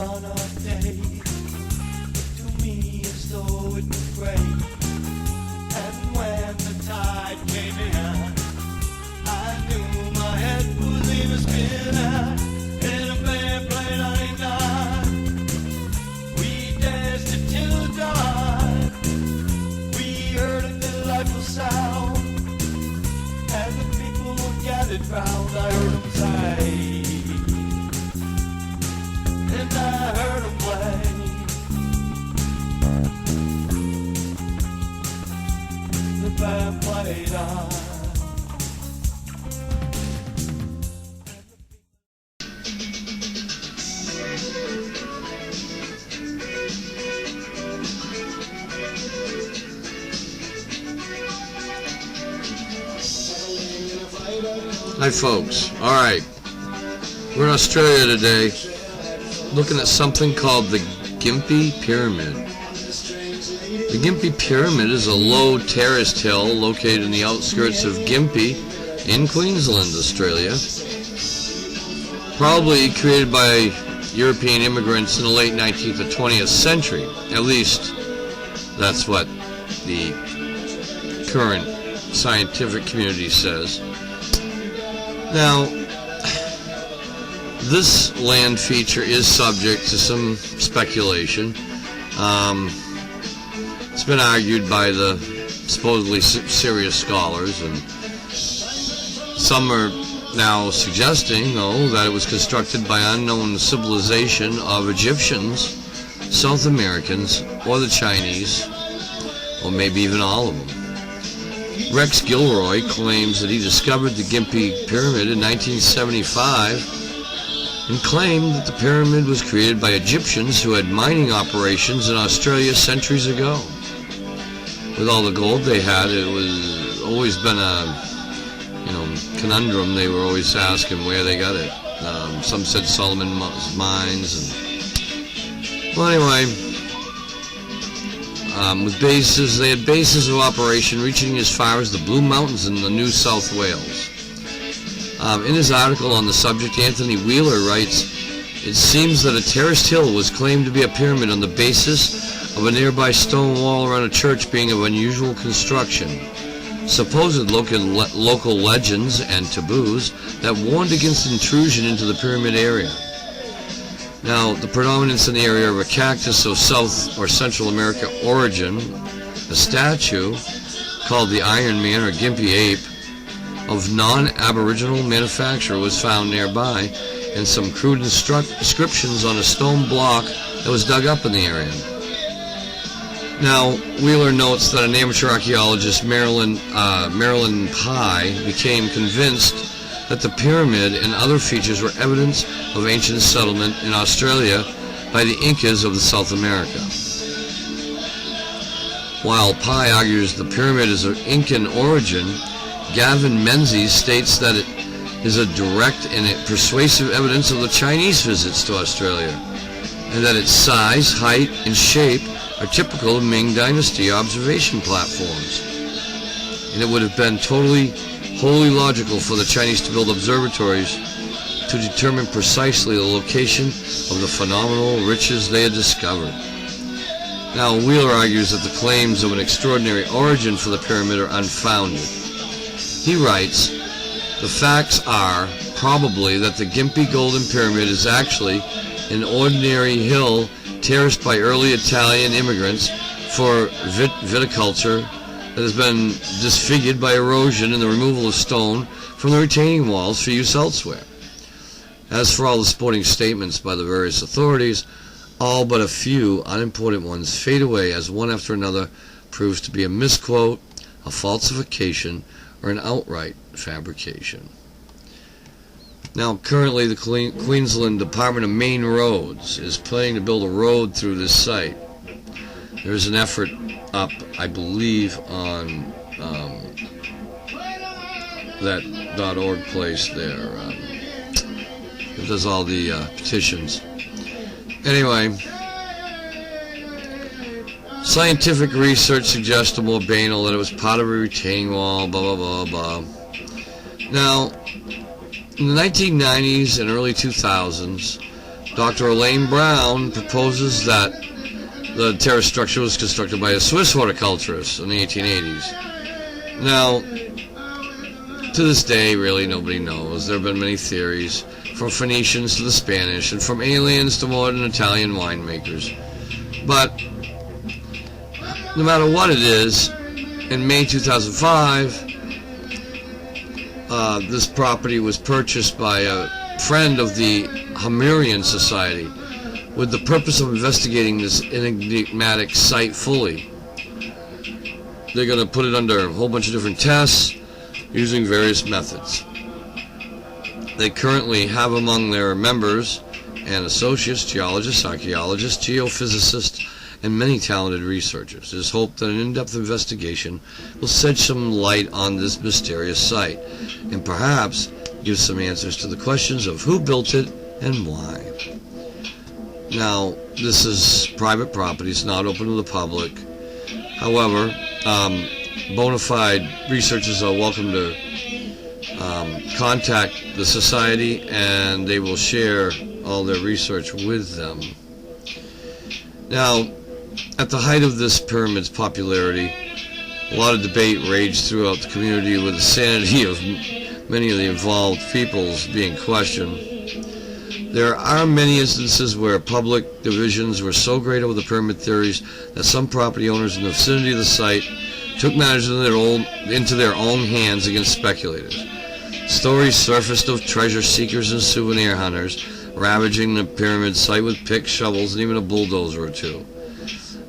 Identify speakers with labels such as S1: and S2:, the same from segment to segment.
S1: on a day to me as though it would break. And when the tide came in, I knew my head was even spinning in a band playing on 89. We danced until dawn. We heard a delightful sound, and the people were gathered round. I heard them say, and I heard them play. The band played on.
S2: Hi folks, alright, we're in Australia today looking at something called the Gympie Pyramid. The Gympie Pyramid is a low terraced hill located in the outskirts of Gympie in Queensland, Australia. Probably created by European immigrants in the late 19th or 20th century. At least that's what the current scientific community says. Now, this land feature is subject to some speculation. It's been argued by the supposedly serious scholars, and some are now suggesting, though, that it was constructed by unknown civilization of Egyptians, South Americans, or the Chinese, or maybe even all of them. Rex Gilroy claims that he discovered the Gympie Pyramid in 1975 and claimed that the pyramid was created by Egyptians who had mining operations in Australia centuries ago. With all the gold they had, it was always been a conundrum. They were always asking where they got it. Some said Solomon mines, and well, anyway. With bases, they had bases of operation reaching as far as the Blue Mountains in the New South Wales. In his article on the subject, Anthony Wheeler writes, "It seems that a terraced hill was claimed to be a pyramid on the basis of a nearby stone wall around a church being of unusual construction. Supposed local legends and taboos that warned against intrusion into the pyramid area. Now, the predominance in the area of a cactus of South or Central America origin, a statue called the Iron Man or Gympie ape of non-Aboriginal manufacture was found nearby, and some crude inscriptions on a stone block that was dug up in the area." Now, Wheeler notes that an amateur archaeologist, Marilyn Pye, became convinced that the pyramid and other features were evidence of ancient settlement in Australia by the Incas of South America. While Pye argues the pyramid is of Incan origin, Gavin Menzies states that it is a direct and persuasive evidence of the Chinese visits to Australia, and that its size, height, and shape are typical of Ming Dynasty observation platforms. And it would have been wholly logical for the Chinese to build observatories to determine precisely the location of the phenomenal riches they had discovered. Now, Wheeler argues that the claims of an extraordinary origin for the pyramid are unfounded. He writes, "The facts are probably that the Gympie Golden Pyramid is actually an ordinary hill terraced by early Italian immigrants for viticulture that has been disfigured by erosion and the removal of stone from the retaining walls for use elsewhere. As for all the supporting statements by the various authorities, all but a few unimportant ones fade away as one after another proves to be a misquote, a falsification, or an outright fabrication." Now, currently the Queensland Department of Main Roads is planning to build a road through this site. There's an effort up, I believe, on that .org place there. It does all the petitions. Anyway, scientific research suggests to more banal that it was part of a retaining wall, blah, blah, blah, blah. Now, in the 1990s and early 2000s, Dr. Elaine Brown proposes that the terrace structure was constructed by a Swiss horticulturist in the 1880s. Now, to this day, really nobody knows. There have been many theories, from Phoenicians to the Spanish, and from aliens to modern Italian winemakers. But no matter what it is, in May 2005, this property was purchased by a friend of the hmmm Society with the purpose of investigating this enigmatic site fully. They're going to put it under a whole bunch of different tests using various methods. They currently have among their members and associates, geologists, archaeologists, geophysicists, and many talented researchers. It is hoped that an in-depth investigation will shed some light on this mysterious site and perhaps give some answers to the questions of who built it and why. Now, this is private property. It's not open to the public. However, bona fide researchers are welcome to contact the Society, and they will share all their research with them. Now, at the height of this pyramid's popularity, a lot of debate raged throughout the community with the sanity of many of the involved peoples being questioned. There are many instances where public divisions were so great over the pyramid theories that some property owners in the vicinity of the site took matters into their own hands against speculators. Stories surfaced of treasure seekers and souvenir hunters ravaging the pyramid site with picks, shovels, and even a bulldozer or two.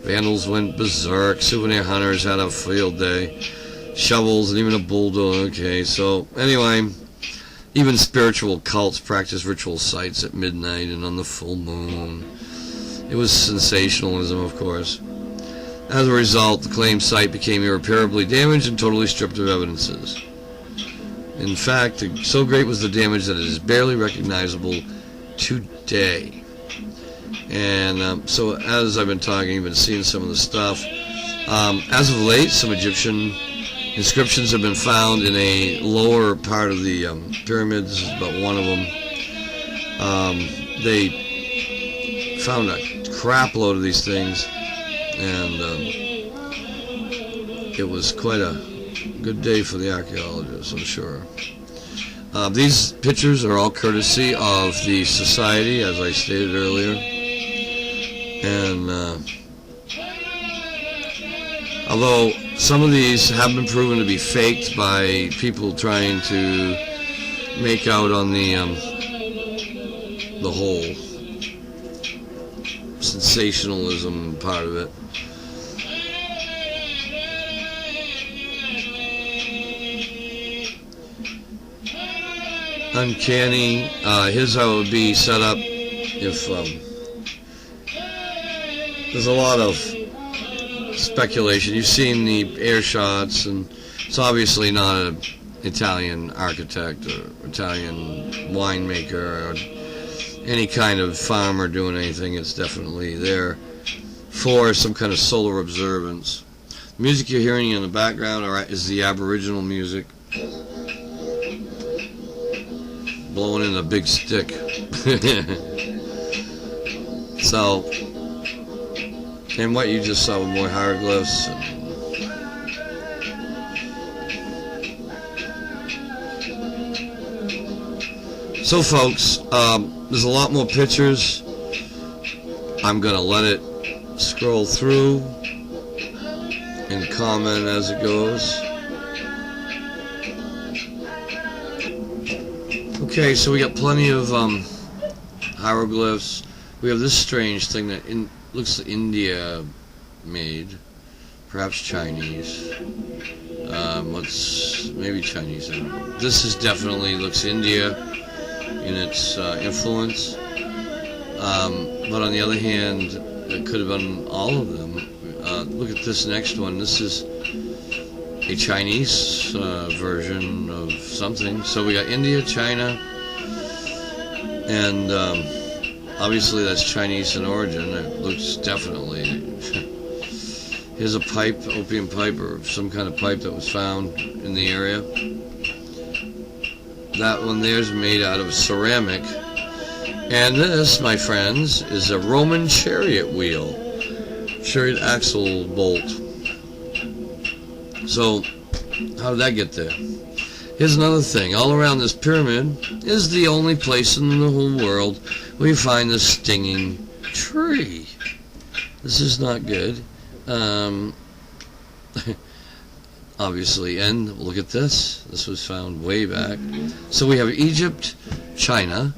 S2: Vandals went berserk. Souvenir hunters had a field day. Shovels and even a bulldozer. Okay, so anyway, even spiritual cults practiced ritual sites at midnight and on the full moon. It was sensationalism, of course. As a result, the claimed site became irreparably damaged and totally stripped of evidences. In fact, so great was the damage that it is barely recognizable today. And so as I've been talking, you've been seeing some of the stuff. As of late, some Egyptian inscriptions have been found in a lower part of the pyramid. This is about one of them. They found a crap load of these things, and it was quite a good day for the archaeologists, I'm sure. These pictures are all courtesy of the Society, as I stated earlier. And although some of these have been proven to be faked by people trying to make out on the whole sensationalism part of it. Uncanny. Here's how it would be set up if there's a lot of speculation. You've seen the air shots, and it's obviously not an Italian architect or Italian winemaker or any kind of farmer doing anything. It's definitely there for some kind of solar observance. The music you're hearing in the background is the Aboriginal music, blowing in a big stick. So, and what you just saw with more hieroglyphs. So folks, there's a lot more pictures. I'm going to let it scroll through and comment as it goes. Okay, so we got plenty of hieroglyphs. We have this strange thing that looks India made, perhaps Chinese. Maybe Chinese. This is definitely looks India in its influence. But on the other hand, it could have been all of them. Look at this next one. This is a Chinese version of something. So we got India, China, and obviously that's Chinese in origin. It looks definitely. Here's a pipe, opium pipe, or some kind of pipe that was found in the area. That one there's made out of ceramic, And this, my friends, is a Roman chariot wheel, chariot axle bolt. So, how did that get there? Here's another thing. All around this pyramid is the only place in the whole world where you find the stinging tree. This is not good. Obviously, and look at this. This was found way back. So we have Egypt, China,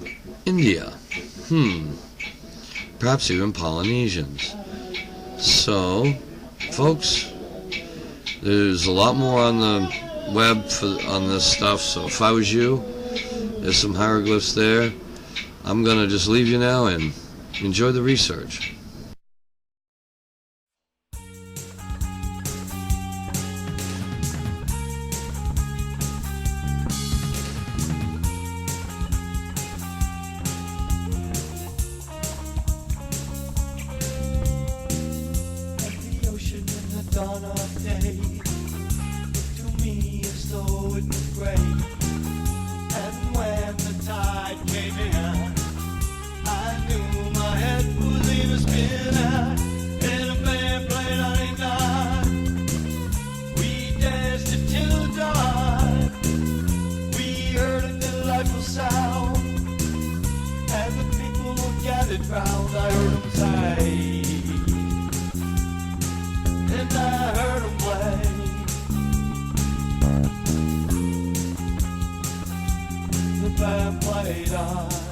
S2: India. Perhaps even Polynesians. So, folks, there's a lot more on the web on this stuff. So if I was you, there's some hieroglyphs there. I'm going to just leave you now and enjoy the research.
S1: Dawn of day looked to me as though it was gray. And when the tide came in, I knew my head was in a spin. And a band played on a night. We danced until dawn. We heard a delightful sound, and the people were gathered round. I heard them say, and I heard him play. The band played on.